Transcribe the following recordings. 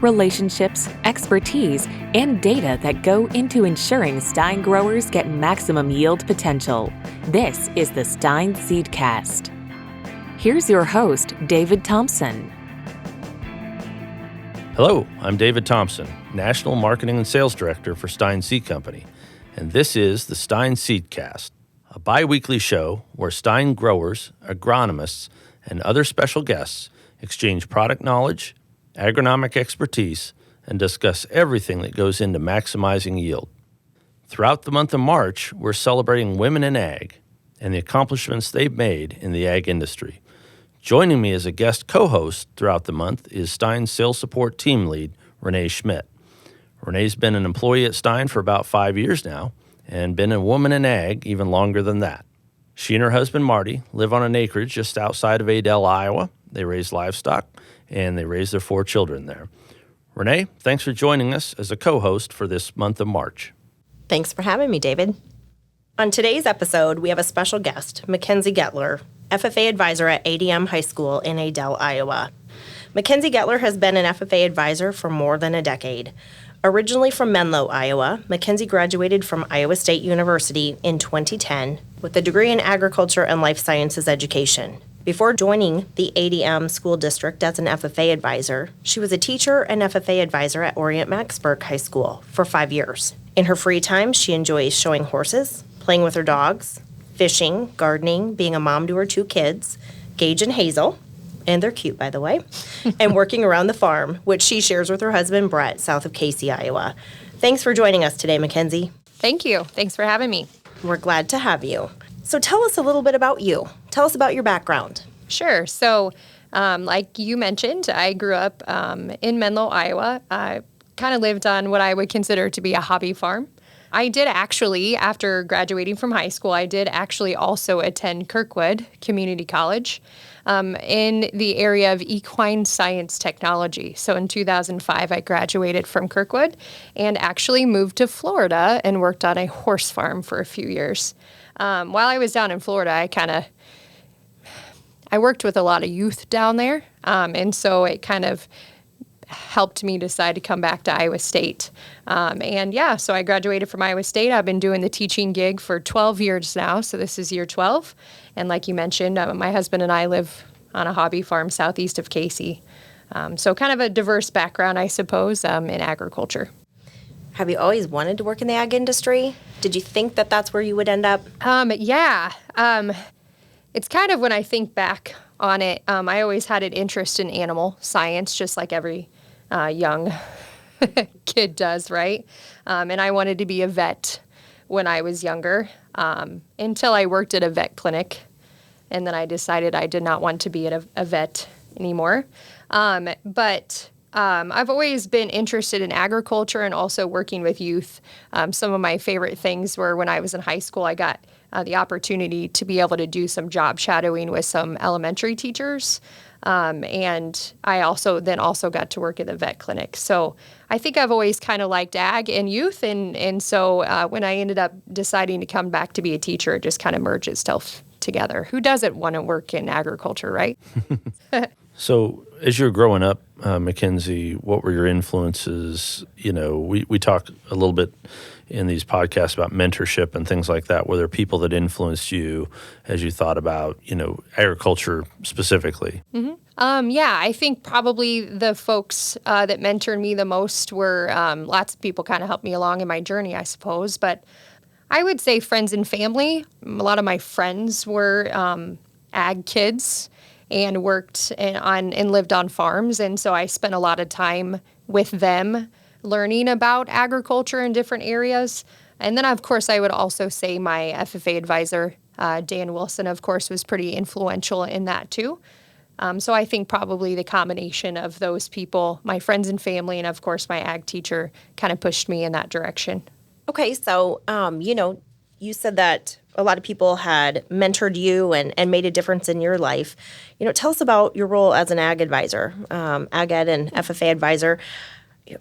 relationships, expertise, and data that go into ensuring Stine growers get maximum yield potential. This is the Stine Seedcast. Here's your host, David Thompson. Hello, I'm David Thompson, National Marketing and Sales Director for Stine Seed Company, and this is the Stine Seedcast, a bi-weekly show where Stine growers, agronomists, and other special guests exchange product knowledge, agronomic expertise, and discuss everything that goes into maximizing yield. Throughout the month of March, we're celebrating women in ag and the accomplishments they've made in the ag industry. Joining me as a guest co-host throughout the month is Stine's Sales Support Team Lead, Renee Schmidt. Renee's been an employee at Stine for about 5 years now and been a woman in ag even longer than that. She and her husband, Marty, live on an acreage just outside of Adel, Iowa. They raise livestock, and they raise their 4 children there. Renee, thanks for joining us as a co-host for this month of March. Thanks for having me, David. On today's episode, we have a special guest, McKenzie Gettler, FFA advisor at ADM High School in Adel, Iowa. McKenzie Gettler has been an FFA advisor for more than a decade. Originally from Menlo, Iowa, McKenzie graduated from Iowa State University in 2010 with a degree in agriculture and life sciences education. Before joining the ADM School District as an FFA advisor, she was a teacher and FFA advisor at Orient-Maxburg High School for 5 years. In her free time, she enjoys showing horses, playing with her dogs, fishing, gardening, being a mom to her 2 kids, Gage and Hazel, and they're cute, by the way, and working around the farm, which she shares with her husband, Brett, south of Casey, Iowa. Thanks for joining us today, McKenzie. Thank you. Thanks for having me. We're glad to have you. So tell us a little bit about you. Tell us about your background. Sure. So, like you mentioned, I grew up in Menlo, Iowa. I kind of lived on what I would consider to be a hobby farm. I did actually, after graduating from high school, I did actually also attend Kirkwood Community College in the area of equine science technology. So in 2005, I graduated from Kirkwood and actually moved to Florida and worked on a horse farm for a few years. While I was down in Florida, I worked with a lot of youth down there, and so it kind of helped me decide to come back to Iowa State. So I graduated from Iowa State. I've been doing the teaching gig for 12 years now, so this is year 12. And like you mentioned, my husband and I live on a hobby farm southeast of Casey. So kind of a diverse background, I suppose, in agriculture. Have you always wanted to work in the ag industry? Did you think that that's where you would end up? It's kind of when I think back on it, I always had an interest in animal science, just like every young kid does, right? And I wanted to be a vet when I was younger, until I worked at a vet clinic, and then I decided I did not want to be a vet anymore. But I've always been interested in agriculture and also working with youth. Some of my favorite things were when I was in high school, I got the opportunity to be able to do some job shadowing with some elementary teachers. And I also got to work at the vet clinic. So I think I've always kind of liked ag and youth. And so when I ended up deciding to come back to be a teacher, it just kind of merged itself together. Who doesn't want to work in agriculture, right? So as you're growing up, McKenzie, what were your influences? You know, we talk a little bit in these podcasts about mentorship and things like that. Were there people that influenced you as you thought about, agriculture specifically? Mm-hmm. I think probably the folks that mentored me the most were lots of people kind of helped me along in my journey, I suppose. But I would say friends and family. A lot of my friends were ag kids and worked and lived on farms. And so I spent a lot of time with them learning about agriculture in different areas. And then, of course, I would also say my FFA advisor, Dan Wilson, of course, was pretty influential in that too. So I think probably the combination of those people, my friends and family, and of course my ag teacher, kind of pushed me in that direction. Okay, so, you said that a lot of people had mentored you and made a difference in your life. Tell us about your role as an ag advisor, ag ed and FFA advisor.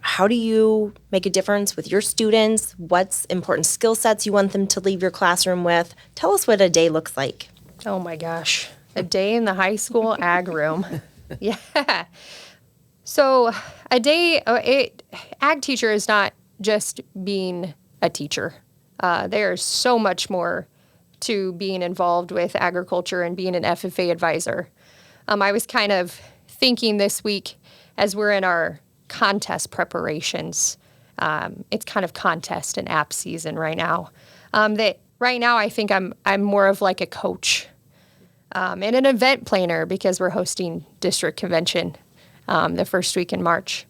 How do you make a difference with your students? What's important skill sets you want them to leave your classroom with? Tell us what a day looks like. Oh my gosh, a day in the high school ag room. Yeah. So ag teacher is not just being a teacher. There's so much more to being involved with agriculture and being an FFA advisor. I was kind of thinking this week as we're in our contest preparations, it's kind of contest and app season right now, that right now I think I'm more of like a coach and an event planner because we're hosting district convention the first week in March.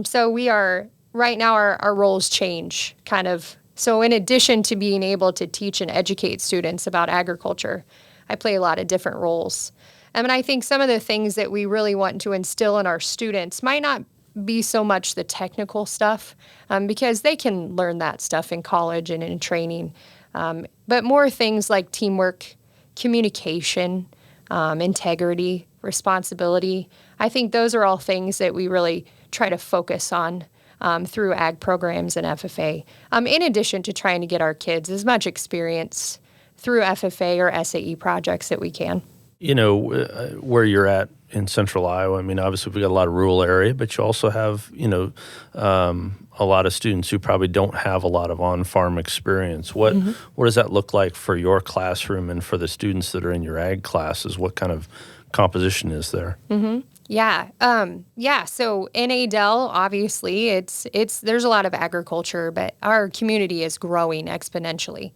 So we are, right now our roles change kind of. So in addition to being able to teach and educate students about agriculture, I play a lot of different roles. And I think some of the things that we really want to instill in our students might not be so much the technical stuff, because they can learn that stuff in college and in training, but more things like teamwork, communication, integrity, responsibility. I think those are all things that we really try to focus on through ag programs and FFA, in addition to trying to get our kids as much experience through FFA or SAE projects that we can. You know, where you're at in central Iowa, I mean, obviously we got a lot of rural area, but you also have, a lot of students who probably don't have a lot of on-farm experience. What does that look like for your classroom and for the students that are in your ag classes? What kind of composition is there? Yeah. So in Adel, obviously, there's a lot of agriculture, but our community is growing exponentially.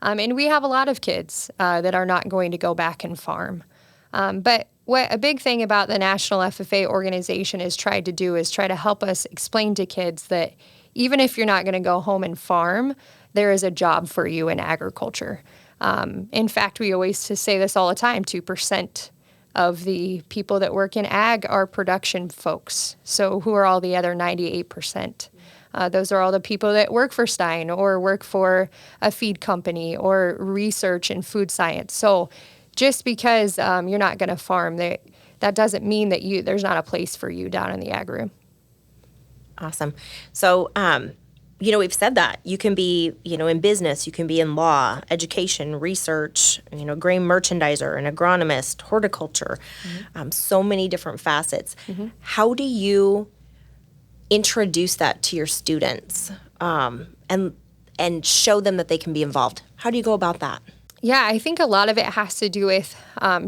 And we have a lot of kids that are not going to go back and farm. But what a big thing about the National FFA organization is try to help us explain to kids that even if you're not going to go home and farm, there is a job for you in agriculture. In fact, we always say this all the time, 2% of the people that work in ag are production folks. So who are all the other 98%? Those are all the people that work for Stine or work for a feed company or research in food science. So just because you're not going to farm, that doesn't mean that there's not a place for you down in the ag room. Awesome. So, we've said that you can be, in business, you can be in law, education, research, grain merchandiser, an agronomist, horticulture, so many different facets. How do you introduce that to your students and show them that they can be involved? How do you go about that? Yeah, I think a lot of it has to do with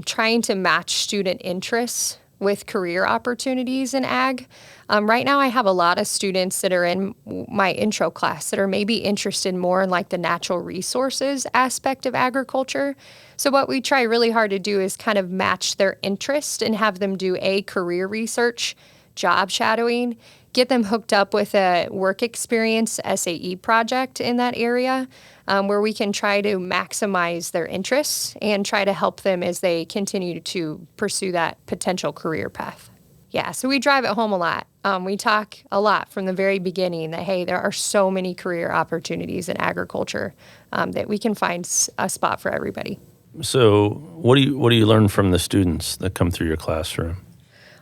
trying to match student interests with career opportunities in ag. Right now, I have a lot of students that are in my intro class that are maybe interested more in like the natural resources aspect of agriculture. So what we try really hard to do is kind of match their interest and have them do career research, job shadowing, get them hooked up with a work experience SAE project in that area, where we can try to maximize their interests and try to help them as they continue to pursue that potential career path. Yeah, so we drive it home a lot. We talk a lot from the very beginning that, hey, there are so many career opportunities in agriculture that we can find a spot for everybody. So what do you learn from the students that come through your classroom?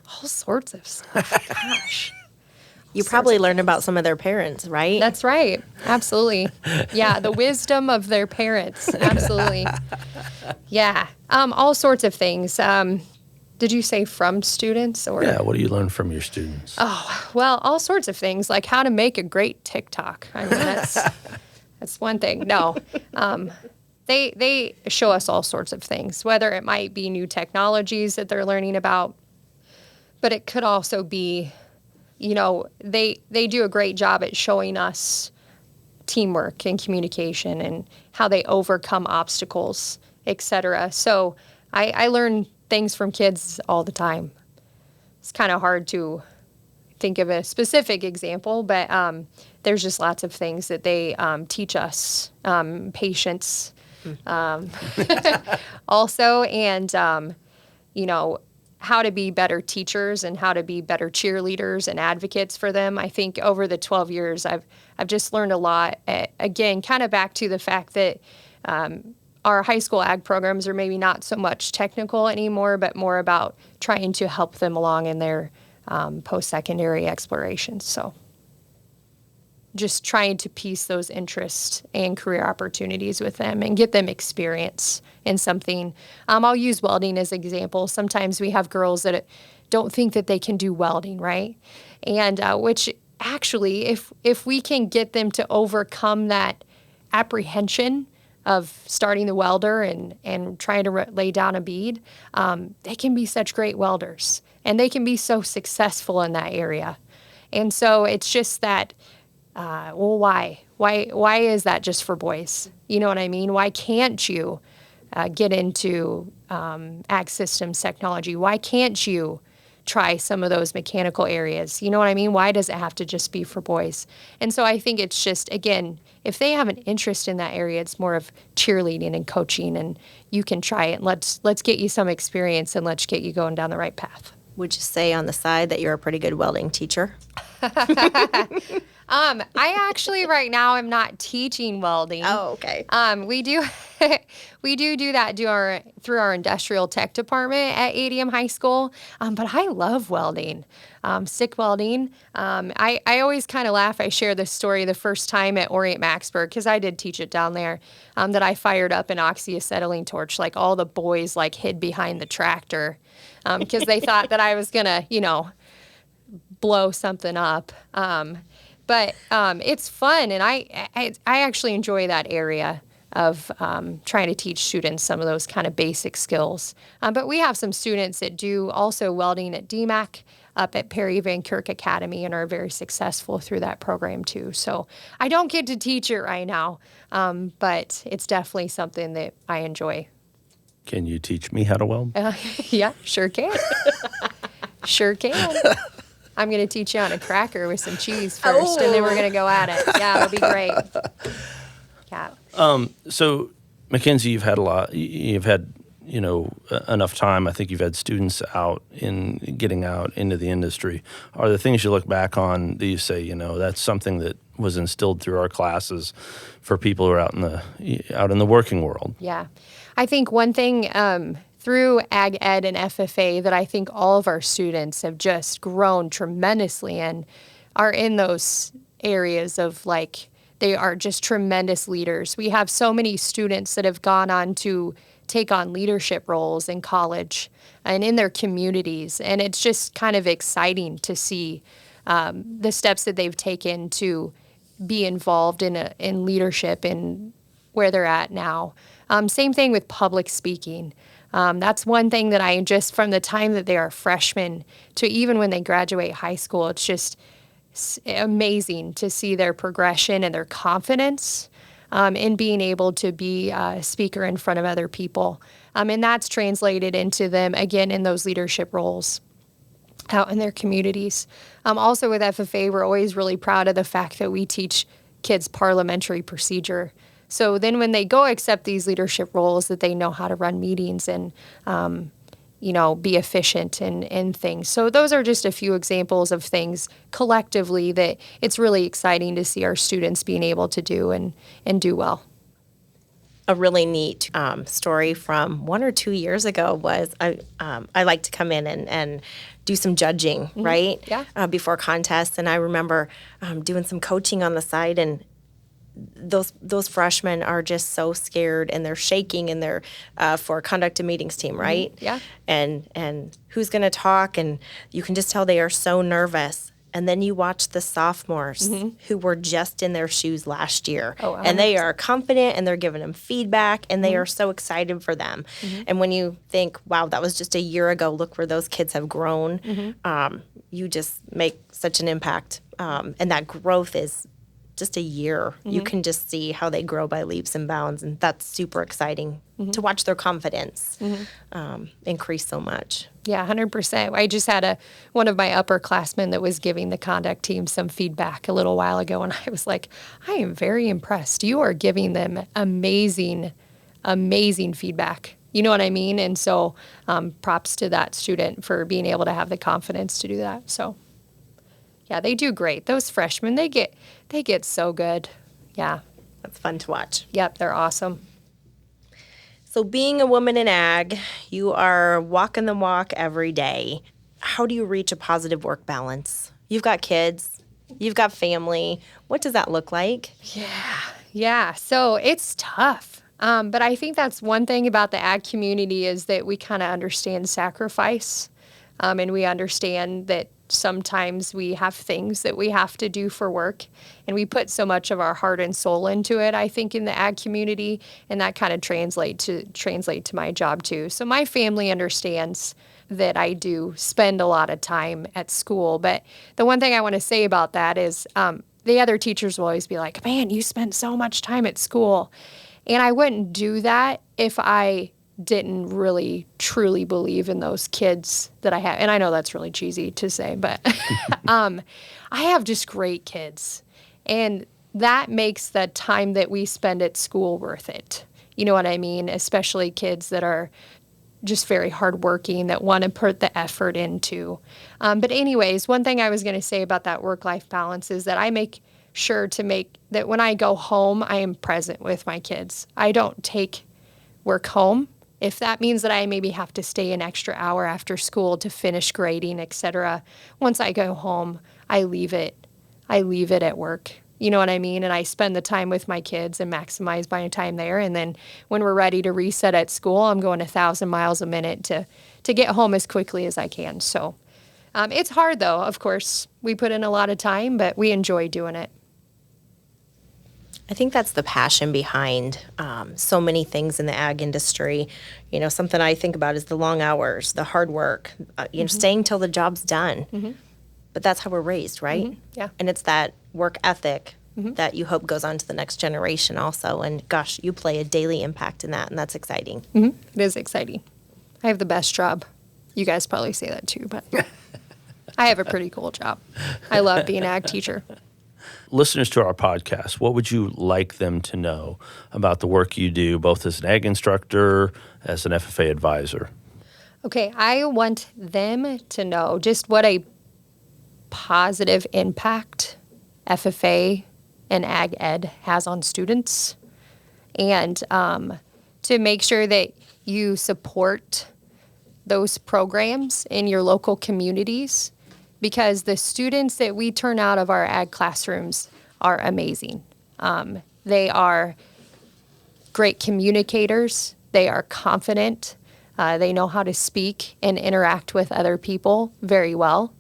All sorts of stuff. Gosh. You probably learn about some of their parents, right? That's right. Absolutely. Yeah, the wisdom of their parents. Absolutely. Yeah, all sorts of things. Did you say from students? Or? Yeah, what do you learn from your students? Oh, well, all sorts of things, like how to make a great TikTok. I mean, that's one thing. No, they show us all sorts of things, whether it might be new technologies that they're learning about, but it could also be, they do a great job at showing us teamwork and communication and how they overcome obstacles, etc. So I learn things from kids all the time. It's kind of hard to think of a specific example, but there's just lots of things that they teach us. Patience, also, and how to be better teachers and how to be better cheerleaders and advocates for them. I think over the 12 years, I've just learned a lot. Again, kind of back to the fact that our high school ag programs are maybe not so much technical anymore, but more about trying to help them along in their post-secondary explorations. So just trying to piece those interests and career opportunities with them and get them experience in something. I'll use welding as an example. Sometimes we have girls that don't think that they can do welding, right? And which actually, if we can get them to overcome that apprehension of starting the welder and trying to lay down a bead, they can be such great welders, and they can be so successful in that area. And so it's just that, well, why? Why is that just for boys? You know what I mean? Why can't you get into ag systems technology? Why can't you try some of those mechanical areas? You know what I mean? Why does it have to just be for boys? And so I think it's just, again, if they have an interest in that area, it's more of cheerleading and coaching, and you can try it. Let's get you some experience, and let's get you going down the right path. Would you say on the side that you're a pretty good welding teacher? I actually right now am not teaching welding. Oh, okay. We do that through our industrial tech department at ADM High School. But I love welding, stick welding. I always kind of laugh. I share this story the first time at Orient Maxburg, because I did teach it down there, that I fired up an oxyacetylene torch. Like, all the boys hid behind the tractor because they thought that I was gonna, blow something up. But it's fun, and I actually enjoy that area of trying to teach students some of those kind of basic skills. But we have some students that do also welding at DMAC up at Perry Van Kirk Academy and are very successful through that program too. So I don't get to teach it right now, but it's definitely something that I enjoy. Can you teach me how to weld? Yeah, sure can. Sure can. I'm going to teach you on a cracker with some cheese first, and then we're going to go at it. Yeah, it'll be great. Yeah. So, McKenzie, you've had enough time. I think you've had students getting out into the industry. Are there things you look back on that you say, that's something that was instilled through our classes for people who are out in the working world? Yeah. I think one thing through Ag Ed and FFA that I think all of our students have just grown tremendously in are in those areas of they are just tremendous leaders. We have so many students that have gone on to take on leadership roles in college and in their communities. And it's just kind of exciting to see the steps that they've taken to be involved in leadership in where they're at now. Same thing with public speaking. That's one thing that I just, from the time that they are freshmen to even when they graduate high school, it's just amazing to see their progression and their confidence in being able to be a speaker in front of other people. And that's translated into them, again, in those leadership roles out in their communities. Also with FFA, we're always really proud of the fact that we teach kids parliamentary procedure. So then when they go accept these leadership roles, that they know how to run meetings and, be efficient in things. So those are just a few examples of things collectively that it's really exciting to see our students being able to do and do well. A really neat story from 1 or 2 years ago was I like to come in and do some judging, right? Yeah. Before contests. And I remember doing some coaching on the side, and those freshmen are just so scared, and they're shaking, and they're for conduct of meetings team, right? Yeah. And who's going to talk, and you can just tell they are so nervous. And then you watch the sophomores who were just in their shoes last year, and they are confident, and they're giving them feedback, and they are so excited for them. And when you think, wow, that was just a year ago, look where those kids have grown, you just make such an impact. And that growth is just a year. You can just see how they grow by leaps and bounds, and that's super exciting to watch their confidence increase so much. Yeah, 100%. I just had one of my upperclassmen that was giving the conduct team some feedback a little while ago, and I was like, I am very impressed. You are giving them amazing, amazing feedback. You know what I mean? And so props to that student for being able to have the confidence to do that. So yeah, they do great. Those freshmen, they get so good. Yeah. That's fun to watch. Yep, they're awesome. So being a woman in ag, you are walking the walk every day. How do you reach a positive work balance? You've got kids, you've got family. What does that look like? Yeah. So it's tough. But I think that's one thing about the ag community is that we kind of understand sacrifice. And we understand that sometimes we have things that we have to do for work, and we put so much of our heart and soul into it, I think, in the ag community, and that kind of translate to my job too. So my family understands that I do spend a lot of time at school. But the one thing I want to say about that is the other teachers will always be like, man, you spend so much time at school. And I wouldn't do that if I didn't really truly believe in those kids that I have. And I know that's really cheesy to say, but I have just great kids. And that makes the time that we spend at school worth it. You know what I mean? Especially kids that are just very hardworking, that want to put the effort into. But anyways, one thing I was going to say about that work-life balance is that I make sure to make that when I go home, I am present with my kids. I don't take work home. If that means that I maybe have to stay an extra hour after school to finish grading, etc., once I go home, I leave it at work. You know what I mean? And I spend the time with my kids and maximize my time there. And then when we're ready to reset at school, I'm going 1,000 miles a minute to get home as quickly as I can. So it's hard, though. Of course, we put in a lot of time, but we enjoy doing it. I think that's the passion behind so many things in the ag industry. You know, something I think about is the long hours, the hard work, staying till the job's done. Mm-hmm. But that's how we're raised, right? Mm-hmm. Yeah. And it's that work ethic that you hope goes on to the next generation also. And gosh, you play a daily impact in that, and that's exciting. Mm-hmm. It is exciting. I have the best job. You guys probably say that too, but I have a pretty cool job. I love being an ag teacher. Listeners to our podcast, what would you like them to know about the work you do, both as an ag instructor, as an FFA advisor? Okay, I want them to know just what a positive impact FFA and ag ed has on students, and to make sure that you support those programs in your local communities, because the students that we turn out of our ag classrooms are amazing. They are great communicators. They are confident. They know how to speak and interact with other people very well.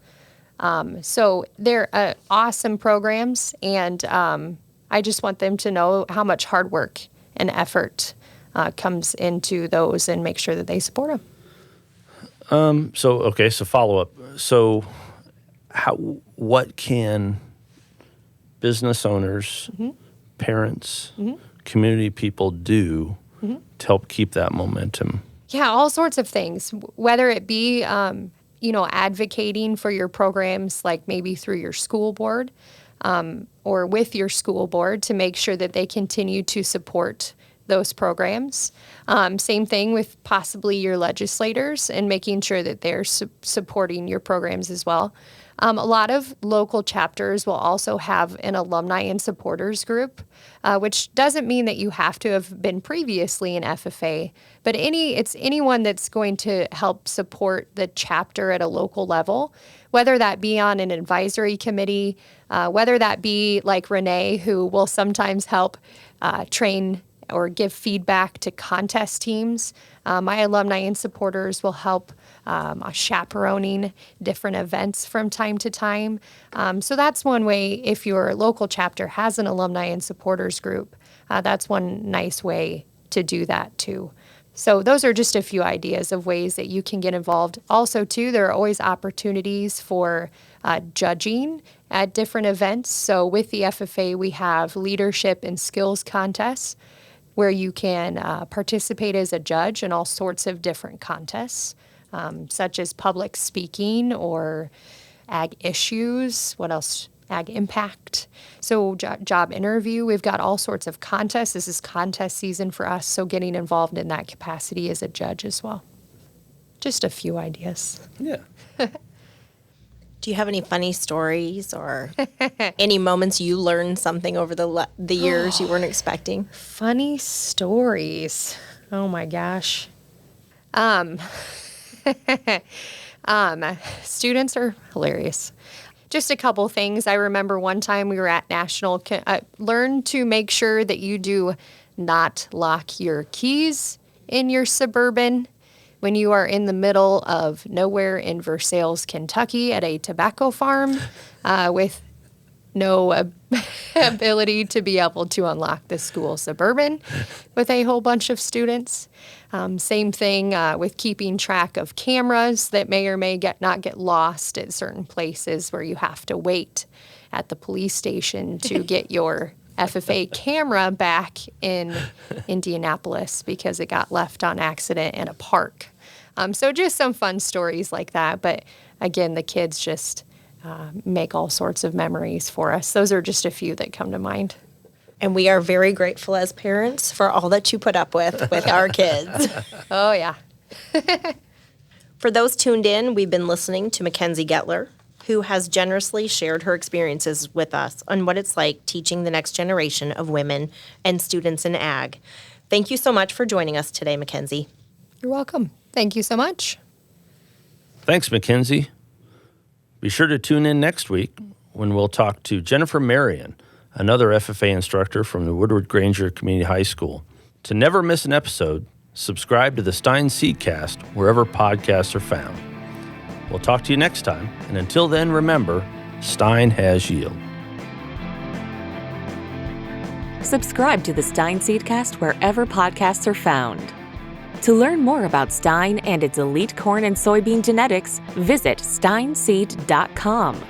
So they're awesome programs, and I just want them to know how much hard work and effort comes into those, and make sure that they support them. So follow up. So what can business owners, parents, community people do to help keep that momentum? Yeah, all sorts of things, whether it be, advocating for your programs, like maybe through your school board or with your school board, to make sure that they continue to support those programs. Same thing with possibly your legislators, and making sure that they're supporting your programs as well. A lot of local chapters will also have an alumni and supporters group, which doesn't mean that you have to have been previously an FFA, but it's anyone that's going to help support the chapter at a local level, whether that be on an advisory committee, whether that be like Renee, who will sometimes help train or give feedback to contest teams. My alumni and supporters will help chaperoning different events from time to time. So that's one way. If your local chapter has an alumni and supporters group, that's one nice way to do that too. So those are just a few ideas of ways that you can get involved. Also too, there are always opportunities for judging at different events. So with the FFA, we have leadership and skills contests, where you can participate as a judge in all sorts of different contests, such as public speaking or ag issues. What else? Ag impact. So job interview. We've got all sorts of contests. This is contest season for us, so getting involved in that capacity as a judge as well. Just a few ideas. Yeah. Do you have any funny stories or any moments you learned something over the years you weren't expecting? Funny stories. Oh my gosh. Students are hilarious. Just a couple things. I remember one time we were at National. Learn to make sure that you do not lock your keys in your Suburban, when you are in the middle of nowhere in Versailles, Kentucky at a tobacco farm with no ability to be able to unlock the school Suburban with a whole bunch of students. Same thing with keeping track of cameras that may or may not get lost at certain places where you have to wait at the police station to get your FFA camera back in Indianapolis because it got left on accident in a park. So just some fun stories like that. But again, the kids just make all sorts of memories for us. Those are just a few that come to mind. And we are very grateful as parents for all that you put up with our kids. Oh, yeah. For those tuned in, we've been listening to McKenzie Gettler, who has generously shared her experiences with us on what it's like teaching the next generation of women and students in ag. Thank you so much for joining us today, McKenzie. You're welcome. Thank you so much. Thanks, McKenzie. Be sure to tune in next week when we'll talk to Jennifer Marion, another FFA instructor from the Woodward Granger Community High School. To never miss an episode, subscribe to the Stine Seedcast wherever podcasts are found. We'll talk to you next time, and until then, remember, Stine has yield. Subscribe to the Stine Seedcast wherever podcasts are found. To learn more about Stine and its elite corn and soybean genetics, visit stineseed.com.